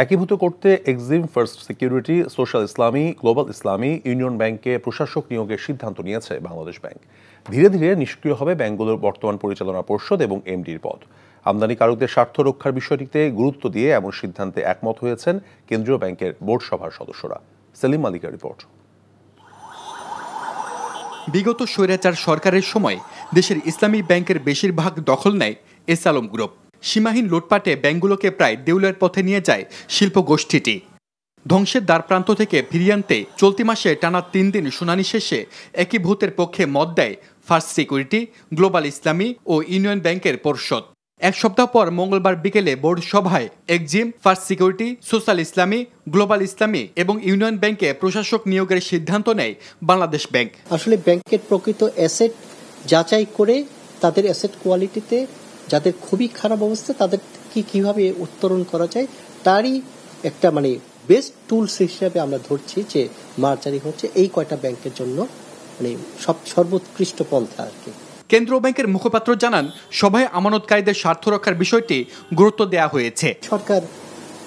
একীভূত করতে Exim, first security, social ইসলামী, global ইসলামী, union ব্যাংকে প্রশাসক নিয়োগের সিদ্ধান্ত নিয়েছে বাংলাদেশ ব্যাংক। ধীরে ধীরে নিষ্ক্রিয় হবে ব্যাংকগুলোর বর্তমান পরিচালনা পর্ষদ এবং এমডির পদ। আমদানিকারকদের স্বার্থ রক্ষার বিষয়টিতে গুরুত্ব দিয়ে এমন সিদ্ধান্তে একমত হয়েছেন কেন্দ্রীয় ব্যাংকের বোর্ড সভার সদস্যরা। সেলিম মালিকের রিপোর্ট। বিগত স্বৈরাচার সরকারের সময় দেশের ইসলামী ব্যাংকের বেশিরভাগ দখল নেয় এস আলম গ্রুপ। সীমাহীন লুটপাটে ব্যাংকগুলোকে প্রায় দেউলের পথে নিয়ে যায় শিল্প গোষ্ঠীটি। ধ্বংসের দ্বারপ্রান্ত থেকে ফিরিয়ে আনতে চলতি মাসে টানা 3 দিন শুনানি শেষে একীভূতের পক্ষে মত দেয় ফার্স্ট সিকিউরিটি, গ্লোবাল ইসলামী ও ইউনিয়ন ব্যাংকের পর্ষদ। এক সপ্তাহ পর মঙ্গলবার বিকেলে বোর্ড সভায় এক্সিম, ফার্স্ট সিকিউরিটি, সোশ্যাল ইসলামী, গ্লোবাল ইসলামী এবং ইউনিয়ন ব্যাংকে প্রশাসক নিয়োগের সিদ্ধান্ত নেয় বাংলাদেশ ব্যাংক। আসলে ব্যাংকের প্রকৃত অ্যাসেট যাচাই করে তাদের অ্যাসেট কোয়ালিটিতে যাদের খুবই খারাপ অবস্থা তাদের কিভাবে উত্তরণ করা যায় তারই একটা বেস্ট টুলস হিসেবে আমরা ধরছি যে মার্জারি হচ্ছে এই কয়টা ব্যাংকের জন্য সর্বোৎকৃষ্ট পন্থা আর কি। কেন্দ্রীয় ব্যাংকের মুখপাত্র জানান, সভায় আমানতকারীদের স্বার্থ রক্ষার বিষয়টি গুরুত্ব দেওয়া হয়েছে। সরকার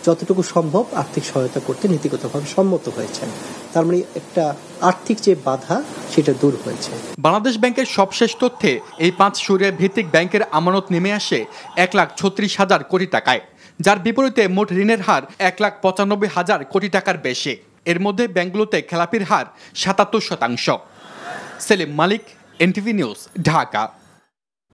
যতটুকু সম্ভব আর্থিক সহায়তা করতে নীতিগতভাবে সম্মত হয়েছেন, তার একটা আর্থিক যে বাধা সেটা দূর হয়েছে। বাংলাদেশ ব্যাংকের সবশেষ তথ্যে এই 5 শরিয়া ভিত্তিক ব্যাংকের আমানত নেমে আসে 1,36,000 কোটি টাকায়, যার বিপরীতে মোট ঋণের হার 1,95,000 কোটি টাকার বেশি। এর মধ্যে ব্যাংকগুলোতে খেলাপির হার 77%। সেলিম মালিক, এনটিভি নিউজ, ঢাকা।